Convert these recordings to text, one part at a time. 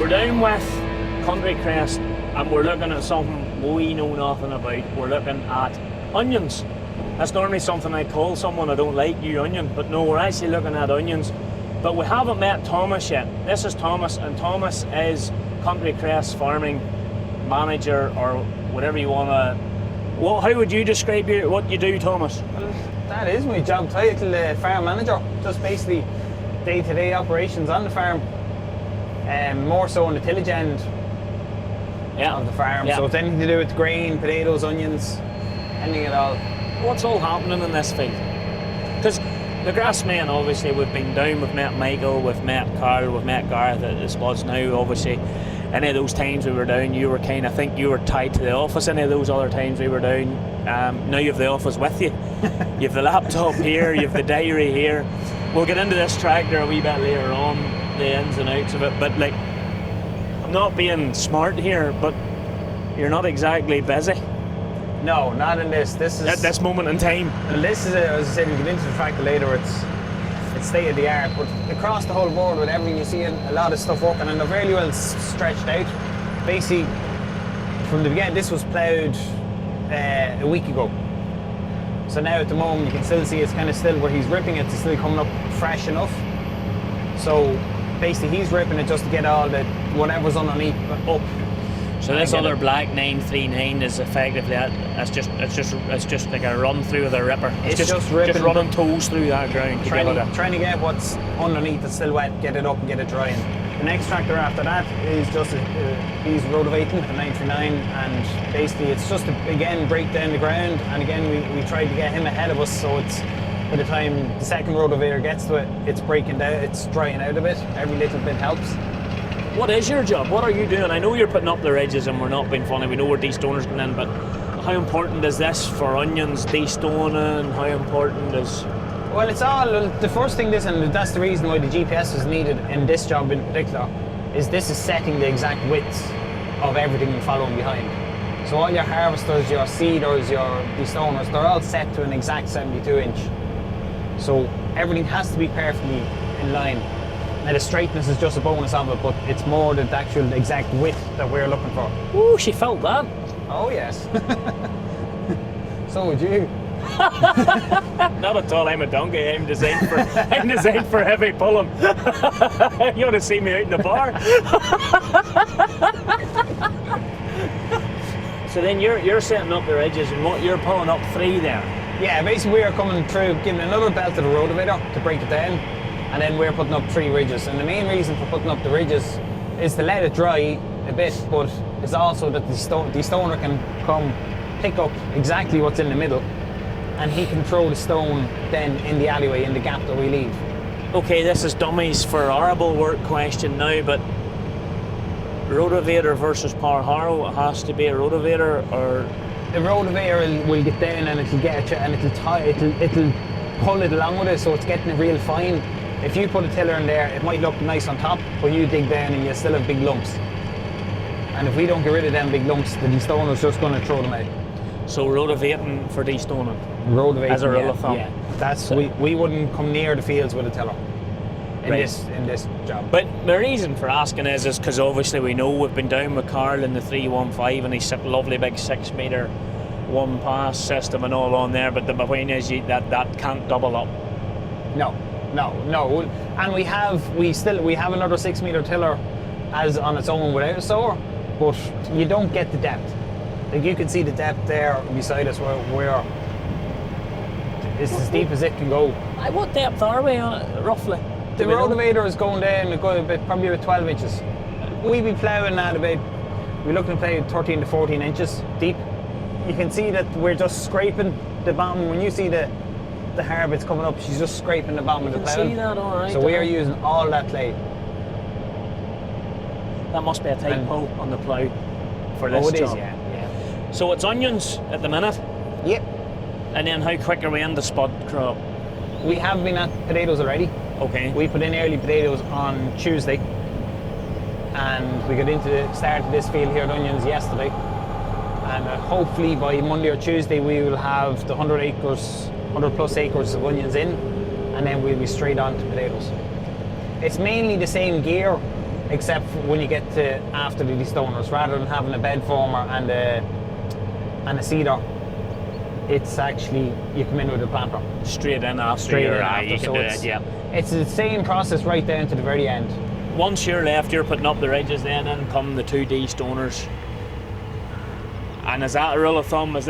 We're down with Country Crest and we're looking at something we know nothing about. We're looking at onions. That's normally something I call someone I don't like, you onion, but no, we're actually looking at onions. But we haven't met Thomas yet. This is Thomas, and Thomas is Country Crest farming manager, or whatever you want to. Well, how would you describe what you do, Thomas? Well, that is my job title, farm manager. Just basically day-to-day operations on the farm. More so on the tillage end of the farm. Yeah. So it's anything to do with grain, potatoes, onions, anything at all. What's all happening in this field? Because the GRASSMEN, obviously, we've been down, we've met Michael, we've met Carl, we've met Gareth at the spots now, obviously. Any of those times we were down, you were I think you were tied to the office. Any of those other times we were down, now you have the office with you. You have the laptop here, you have the diary here. We'll get into this tractor a wee bit later on, the ins and outs of it, but like, I'm not being smart here, but you're not exactly busy. No, not in this. This is at this moment in time. And this is, as I said, we get into the tractor later. It's state of the art, but across the whole board with everything, you see a lot of stuff working, and they're really well stretched out. Basically, from the beginning, this was ploughed a week ago. So now at the moment, you can still see it's kind of still where he's ripping it. It's still coming up fresh enough. So basically, he's ripping it just to get all the whatever's underneath up. So this other black 939 is effectively it's just like a run through with a ripper. It's just running toes through that ground. Trying to get what's underneath that's still wet, get it up and get it drying. The next tractor after that is just he's rotavating the 939, and basically it's just to again break down the ground. And again we tried to get him ahead of us, so it's by the time the second rotavator gets to it, it's breaking down, it's drying out a bit. Every little bit helps. What is your job? What are you doing? I know you're putting up the ridges, and we're not being funny. We know where de-stoners come in, but how important is this for onions, de-stoning? How important is... Well, it's all, the first thing this, and that's the reason why the GPS is needed in this job in particular, is this is setting the exact width of everything and following behind. So all your harvesters, your seeders, your de-stoners, they're all set to an exact 72 inch. So everything has to be perfectly in line. Now the straightness is just a bonus of it, but it's more the actual exact width that we're looking for. Ooh, she felt that. Oh yes. So would you. Not at all. I'm a donkey. I'm designed for heavy pulling. You want to see me out in the bar? So then you're setting up the ridges, and what you're pulling up 3 there. Yeah, basically we are coming through, giving another belt to the rotavator to break it down. And then we're putting up 3 ridges. And the main reason for putting up the ridges is to let it dry a bit, but it's also that the stoner can come pick up exactly what's in the middle, and he can throw the stone then in the alleyway, in the gap that we leave. Okay, this is dummies for arable work question now, but rotavator versus power harrow, it has to be a rotavator, or... The rotavator will get down and it'll get you, and it'll pull it along with it, so it's getting it real fine. If you put a tiller in there, it might look nice on top, but you dig down and you still have big lumps. And if we don't get rid of them big lumps, the de-stoner's just going to throw them out. So rotavating for de-stoning? Rotavating, as a rule of thumb. Yeah. That's, so, we wouldn't come near the fields with a tiller in this job. But the reason for asking is because obviously we know we've been down with Carl in the 315, and he's a lovely big 6 metre one pass system and all on there, but the point is that can't double up. No, and we have another 6 metre tiller as on its own without a sower, but you don't get the depth. Like you can see the depth there beside us where it's as deep as it can go. What depth are we on it, roughly? The rotavator is going down probably about 12 inches. We'd be ploughing at we're looking to plough 13 to 14 inches deep. You can see that we're just scraping the bottom. When you see the harbits coming up, she's just scraping the bottom of the plough. You can see that, all right. So we are using all that clay. That must be a tight pull on the plough for this job. It is, yeah. So it's onions at the minute? Yep. And then how quick are we in the spud crop? We have been at potatoes already. Okay. We put in early potatoes on Tuesday, and we got started this field here at onions yesterday. And hopefully by Monday or Tuesday we will have the 100 plus acres of onions in, and then we'll be straight on to potatoes. It's mainly the same gear except for when you get to after the destoners, rather than having a bed former and a seeder, it's actually, you come in with a planter. Straight in after Straight your in eye, after, you so can do it's- it, yeah. It's the same process right down to the very end. Once you're left, you're putting up the ridges, then in come the 2D stoners. And is that a rule of thumb? Is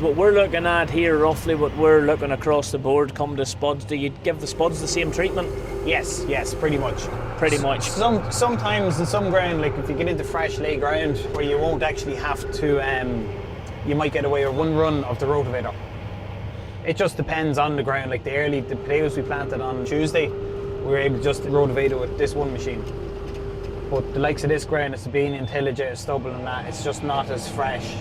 what we're looking at here roughly what we're looking across the board come to spuds? Do you give the spuds the same treatment? Yes, pretty much. Pretty much. Sometimes in some ground, like if you get into fresh lay ground where you won't actually have to, you might get away with one run of the rotavator. It just depends on the ground. Like the potatoes we planted on Tuesday, we were able to just rotovate it with this one machine. But the likes of this ground, it's being intelligent, stubble and that, it's just not as fresh.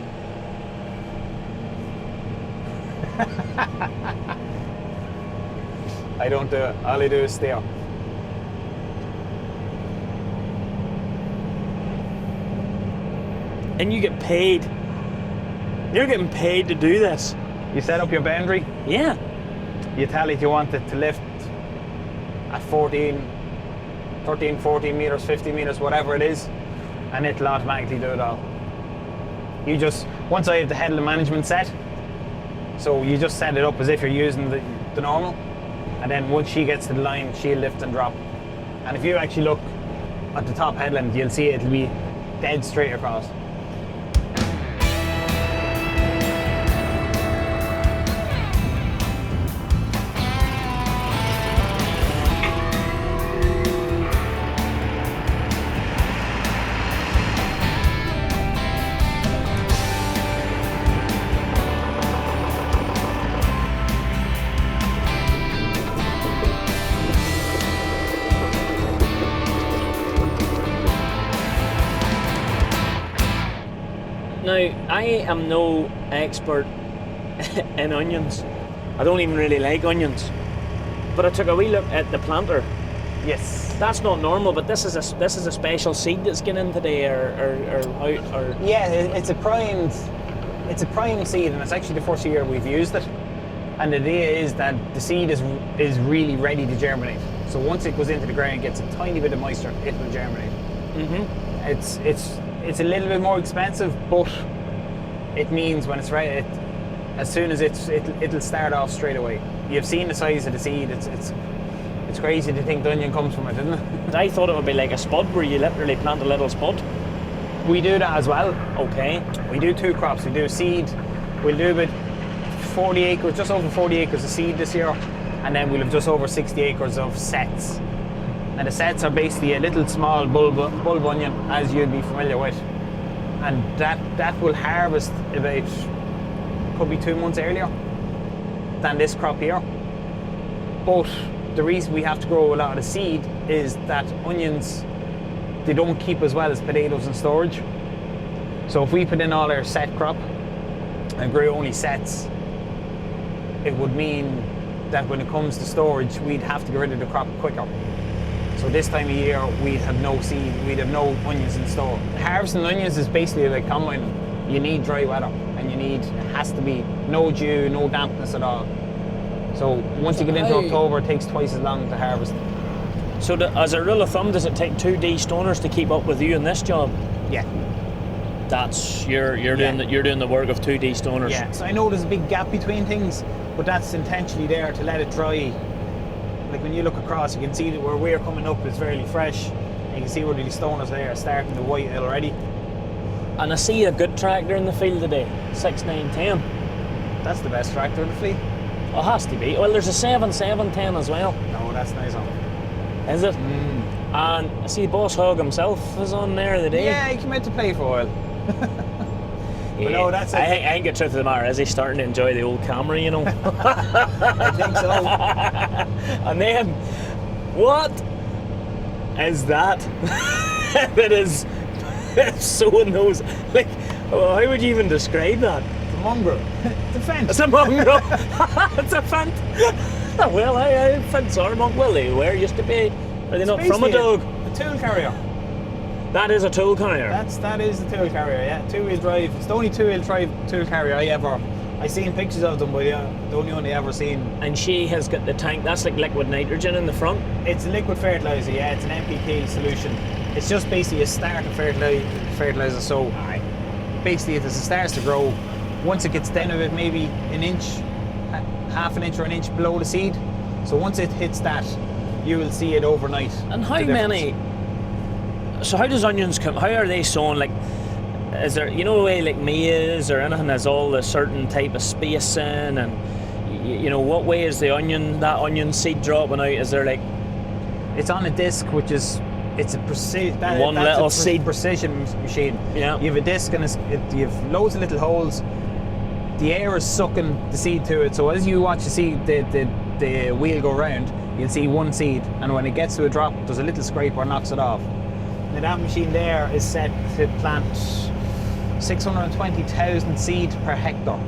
I don't do it. All I do is steer. And you get paid. You're getting paid to do this. You set up your boundary, Yeah. you tell it you want it to lift at 13, 14 meters, 50 meters, whatever it is, and it'll automatically do it all. You just, once I have the head of the management set, so you just set it up as if you're using the normal, and then once she gets to the line, she'll lift and drop. And if you actually look at the top headland, you'll see it'll be dead straight across. Now, I am no expert in onions. I don't even really like onions. But I took a wee look at the planter. Yes. That's not normal, but this is a special seed that's getting in today, or Yeah, it's a primed seed, and it's actually the first year we've used it. And the idea is that the seed is really ready to germinate. So once it goes into the ground, gets a tiny bit of moisture, it will germinate. Mm-hmm. It's a little bit more expensive, but it means when it's ready, as soon as it'll start off straight away. You've seen the size of the seed. It's crazy to think the onion comes from it, isn't it? I thought it would be like a spud where you literally plant a little spud. We do that as well. Okay. We do two crops. We do seed. We'll do about 40 acres, just over 40 acres of seed this year, and then we'll have just over 60 acres of sets. And the sets are basically a little small bulb onion, as you'd be familiar with. And that will harvest about, could be 2 months earlier than this crop here. But the reason we have to grow a lot of the seed is that onions, they don't keep as well as potatoes in storage. So if we put in all our set crop and grow only sets, it would mean that when it comes to storage, we'd have to get rid of the crop quicker. So this time of year, we'd have no seed, we'd have no onions in store. Harvesting onions is basically like combining. You need dry weather, and it has to be no dew, no dampness at all. So once you get into October, it takes twice as long to harvest. So as a rule of thumb, does it take 2D stoners to keep up with you in this job? Yeah. That's you're doing the work of 2D stoners. Yeah. So I know there's a big gap between things, but that's intentionally there to let it dry. Like when you look across, you can see that where we're coming up is fairly fresh. You can see where the stoners there are starting to white already. And I see a good tractor in the field today, 6910. That's the best tractor in the fleet. It has to be. Well, there's a 7710 as well. No, that's nice on. Is it? And I see Boss Hog himself is on there today. Yeah, he came out to play for a while. Yeah. No, that's it. I think the truth of the matter is he's starting to enjoy the old Camry, you know. I think so. And then, what is that? That is so in those, like, how would you even describe that? The mongrel. The fence. It's a mongrel. It's a fence. Well, I fence are mongrel. Well, they were used to be. Are they not from a dog? A tool carrier. That is a tool carrier. That is the tool carrier, yeah. 2-wheel drive. It's the only 2-wheel drive tool carrier I ever I seen pictures of them, but the only one I ever seen. And she has got the tank. That's like liquid nitrogen in the front. It's a liquid fertilizer. Yeah, it's an NPK solution. It's just basically a starter fertilizer. So basically, if it starts to grow, once it gets down a bit, maybe an inch, half an inch or an inch below the seed. So once it hits that, you will see it overnight. And how many? So how does onions come? How are they sown? Like, is there, you know, the way like maize or anything has all the certain type of spacing, and you know, what way is that onion seed dropping out? Is there like? It's on a disc, which is it's a precision. One little seed precision machine. Yeah. You have a disc and you have loads of little holes. The air is sucking the seed to it. So as you watch the wheel go round, you'll see one seed, and when it gets to a drop, there's a little scraper knocks it off. Now that machine there is set to plant 620,000 seed per hectare.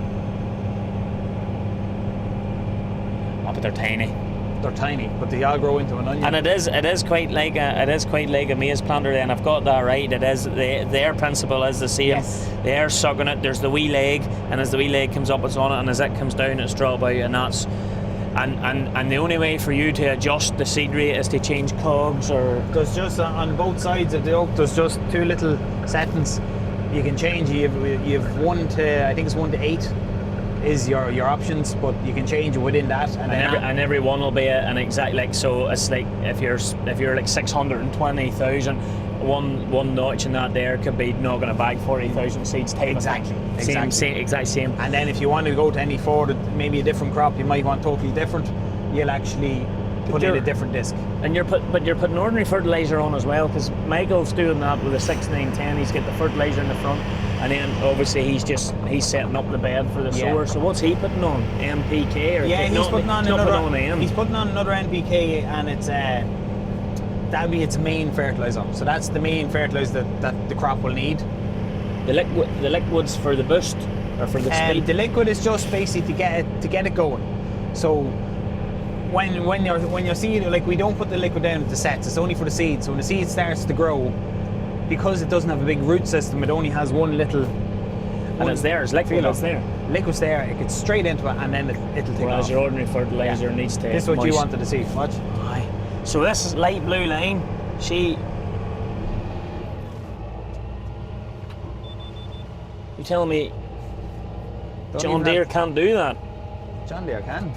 Oh, but they're tiny. They're tiny, but they all grow into an onion. And it is quite like a maize planter. Then I've got that right. It is their principle is the same. Yes. They're sucking it. There's the wee leg, and as the wee leg comes up, it's on it, and as it comes down, it's drop out, and that's. And the only way for you to adjust the seed rate is to change cogs, or there's just on both sides of the oak. There's just two little settings you can change. You have 1 to, I think it's 1 to 8 is your options, but you can change it within that. And every one will be an exact, like, so it's like if you're like 620,000, one notch in that there could be knocking a bag 40,000 seeds type Exactly. of thing. Same. And then if you want to go to any forward, maybe a different crop, you might want totally different. You'll actually put in a different disc. And you're putting ordinary fertilizer on as well, because Michael's doing that with a 6-9-10. He's got the fertilizer in the front, and then obviously he's setting up the bed for the sower. So what's he putting on? NPK? Or he's putting on another NPK, and it's that'll be its main fertilizer. So that's the main fertilizer that the crop will need. The liquid's for the boost or for the speed. The liquid is just basically to get it going. So when you're seeding, like, we don't put the liquid down at the sets. It's only for the seed. So when the seed starts to grow, because it doesn't have a big root system, it only has one little. And it's there. It's liquid. It's there. Liquid's there. It gets straight into it, and then it'll take Whereas off. your ordinary fertilizer needs to. This is what you wanted to see. Watch. Aye. So this is light blue line. You're telling me John Deere can't do that? John Deere can.